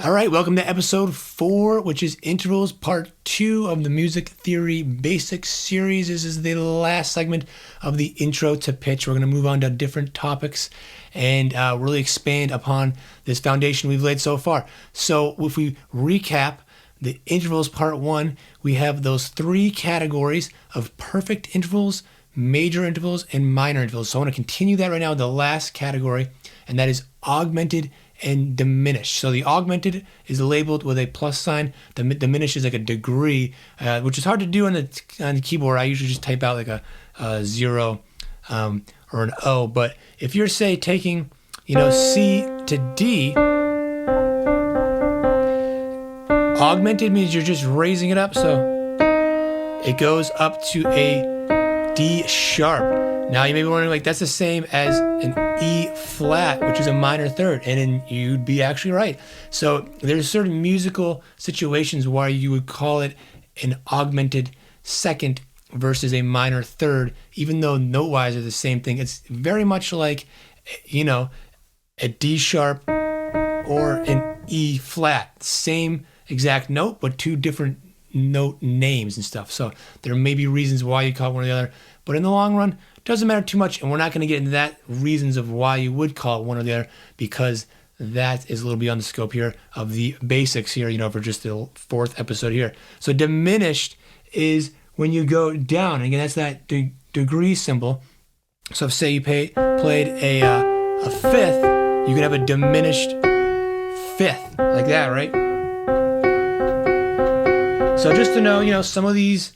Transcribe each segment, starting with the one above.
All right, welcome to episode 4, which is intervals part 2 of the music theory basics series. This is the last segment of the intro to pitch. We're going to move on to different topics and really expand upon this foundation we've laid so far. So if we recap the intervals part 1, we have those 3 categories of perfect intervals, major intervals, and minor intervals. So I want to continue that right now with the last category, and that is augmented and diminished. So the augmented is labeled with a plus sign. The diminished is like a degree, which is hard to do on the keyboard. I usually just type out like a 0 or an O. But if you're, say, taking, C to D, augmented means you're just raising it up. So it goes up to a D sharp. Now you may be wondering, that's the same as an E flat, which is a minor third, and then you'd be actually right. So there's certain musical situations where you would call it an augmented second versus a minor third, even though note-wise are the same thing. It's very much like, a D sharp or an E flat, same exact note, but 2 different note names and stuff. So there may be reasons why you call it one or the other, but in the long run, doesn't matter too much, and we're not going to get into that reasons of why you would call it one or the other, because that is a little beyond the scope here of the basics here, for just the 4th episode here. So diminished is when you go down. Again, that's that degree symbol. So if, say, you played a fifth, you could have a diminished fifth, like that, right? So just to know, some of these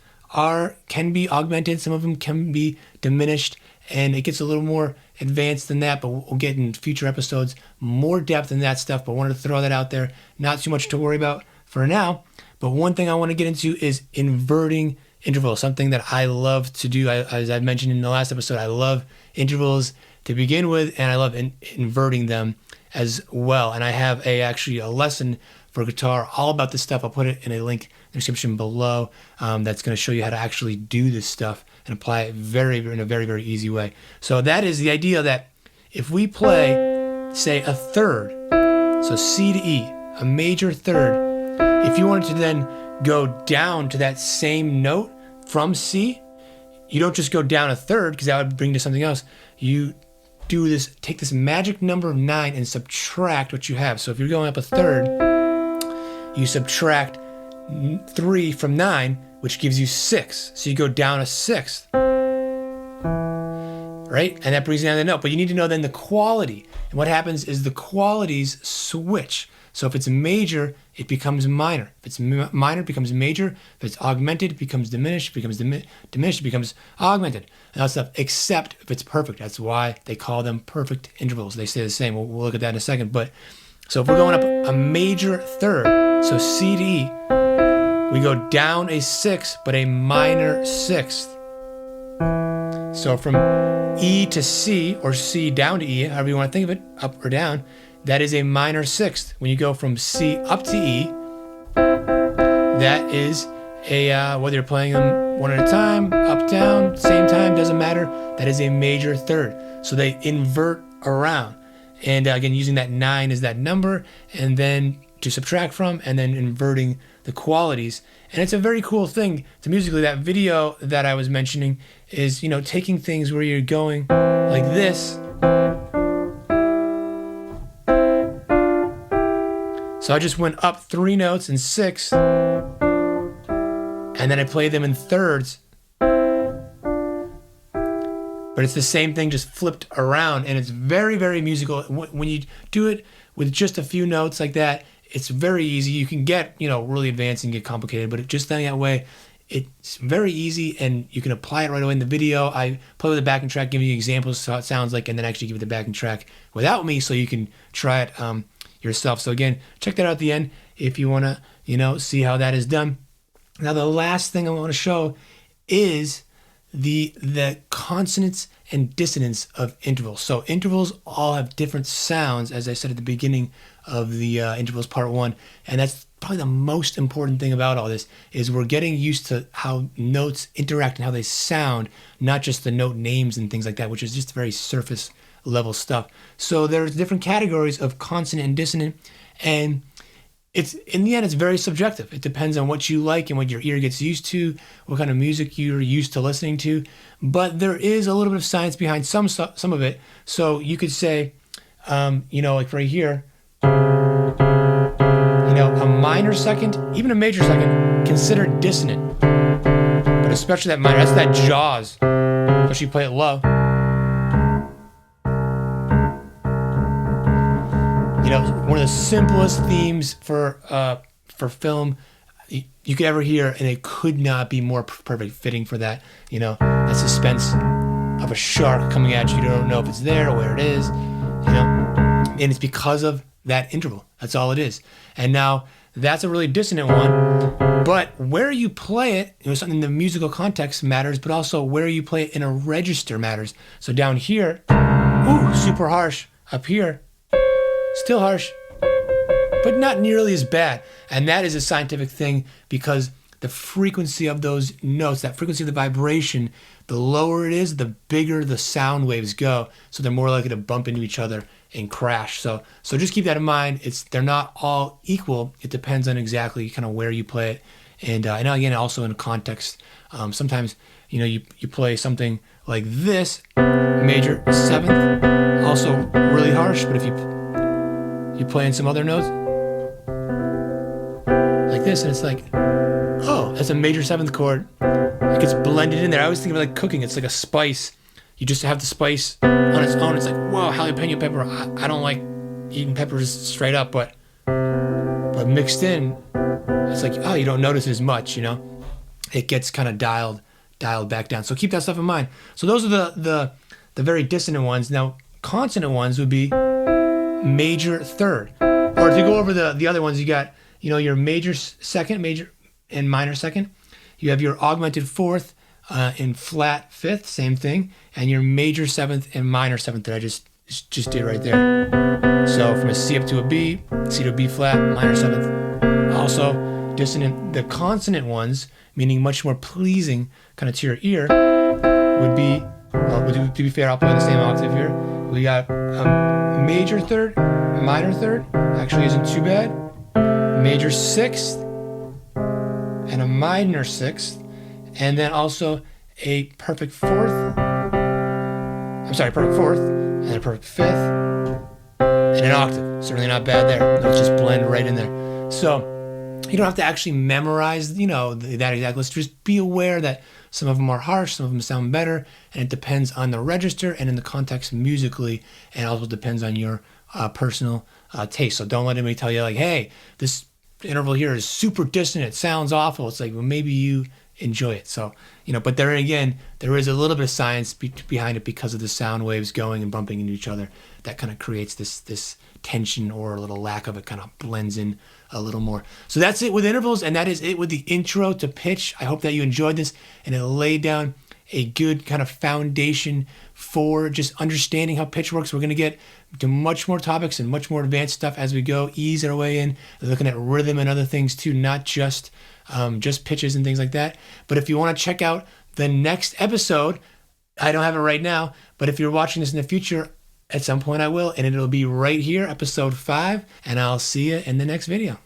can be augmented, some of them can be diminished, and it gets a little more advanced than that, but we'll get in future episodes more depth in that stuff. But I wanted to throw that out there. Not too much to worry about for now, but one thing I want to get into is inverting intervals, something that I love to do. As I mentioned in the last episode, I love intervals to begin with, and I love inverting them as well. And I have actually a lesson for guitar all about this stuff. I'll put it in a link in the description below. That's going to show you how to actually do this stuff and apply it in a very, very easy way. So that is the idea that if we play, say, a third, so C to E, a major third, if you wanted to then go down to that same note from C, you don't just go down a third, because that would bring to something else. You do this, take this magic number of 9 and subtract what you have. So if you're going up a third, you subtract 3 from 9, which gives you 6. So you go down a sixth, right? And that brings you down the note. But you need to know then the quality. And what happens is the qualities switch. So if it's major, it becomes minor. If it's minor, it becomes major. If it's augmented, it becomes diminished. If it becomes diminished, it becomes augmented. And that stuff, except if it's perfect. That's why they call them perfect intervals. They stay the same. We'll look at that in a second. But so if we're going up a major third, so C to E, we go down a sixth, but a minor sixth. So from E to C, or C down to E, however you want to think of it, up or down, that is a minor sixth. When you go from C up to E, that is whether you're playing them one at a time, up, down, same time, doesn't matter, that is a major third. So they invert around. And again, using that 9 as that number, and then to subtract from, and then inverting the qualities. And it's a very cool thing to musically. That video that I was mentioning is, taking things where you're going like this. So I just went up 3 notes in sixths, and then I played them in thirds. But it's the same thing, just flipped around, and it's very, very musical. When you do it with just a few notes like that, it's very easy. You can get, really advanced and get complicated, but just that way, it's very easy, and you can apply it right away in the video. I play with the backing track, giving you examples of how it sounds like, and then actually give it the backing track without me, so you can try it yourself. So again, check that out at the end if you want to, see how that is done. Now, the last thing I want to show is the consonance and dissonance of intervals. So intervals all have different sounds, as I said at the beginning of the intervals part 1, and that's probably the most important thing about all this, is we're getting used to how notes interact and how they sound, not just the note names and things like that, which is just very surface level stuff. So there's different categories of consonant and dissonant, and it's in the end, it's very subjective. It depends on what you like and what your ear gets used to, what kind of music you're used to listening to. But there is a little bit of science behind some of it. So you could say, like right here, a minor second, even a major second, considered dissonant. But especially that minor, that's that jaws, especially you play it low. One of the simplest themes for film you could ever hear, and it could not be more perfect fitting for that. That suspense of a shark coming at you. You don't know if it's there or where it is. And it's because of that interval. That's all it is. And now that's a really dissonant one, but where you play it, something in the musical context matters, but also where you play it in a register matters. So down here, super harsh. Up here, still harsh, but not nearly as bad. And that is a scientific thing because the frequency of those notes, that frequency of the vibration, the lower it is, the bigger the sound waves go. So they're more likely to bump into each other and crash. So just keep that in mind. They're not all equal. It depends on exactly kind of where you play it. And again, also in context, sometimes, you play something like this, major seventh, also really harsh. But if you play in some other notes like this, and it's like, oh, that's a major seventh chord. It gets blended in there. I always think of it like cooking. It's like a spice. You just have the spice on its own. It's like, whoa, jalapeno pepper. I don't like eating peppers straight up, but mixed in, it's like, oh, you don't notice as much, It gets kind of dialed back down. So keep that stuff in mind. So those are the very dissonant ones. Now, consonant ones would be major third. Or to go over the other ones, you got, your major second, major and minor second. You have your augmented fourth in flat fifth, same thing, and your major seventh and minor seventh that I just did right there. So from a C up to a B, C to a B flat, minor seventh. Also dissonant. The consonant ones, meaning much more pleasing kind of to your ear, would be, to be fair, I'll play the same octave here. We got a major third, minor third, actually isn't too bad, major sixth, and a minor sixth, and then also a perfect fourth, perfect fourth, and a perfect fifth, and an octave. Certainly not bad there. Let's just blend right in there. So you don't have to actually memorize, that exact list. Just be aware that some of them are harsh, some of them sound better, and it depends on the register and in the context musically, and also depends on your personal taste. So don't let anybody tell you like, hey, this interval here is super dissonant, it sounds awful. It's like, well, maybe you enjoy it. So, but there again, there is a little bit of science behind it because of the sound waves going and bumping into each other. That kind of creates this tension, or a little lack of it kind of blends in a little more. So that's it with intervals, and that is it with the intro to pitch. I hope that you enjoyed this and it laid down a good kind of foundation for just understanding how pitch works. We're going to get to much more topics and much more advanced stuff as we go, ease our way in, looking at rhythm and other things too, not just pitches and things like that. But if you want to check out the next episode, I don't have it right now, but if you're watching this in the future, at some point I will, and it'll be right here, episode 5, and I'll see you in the next video.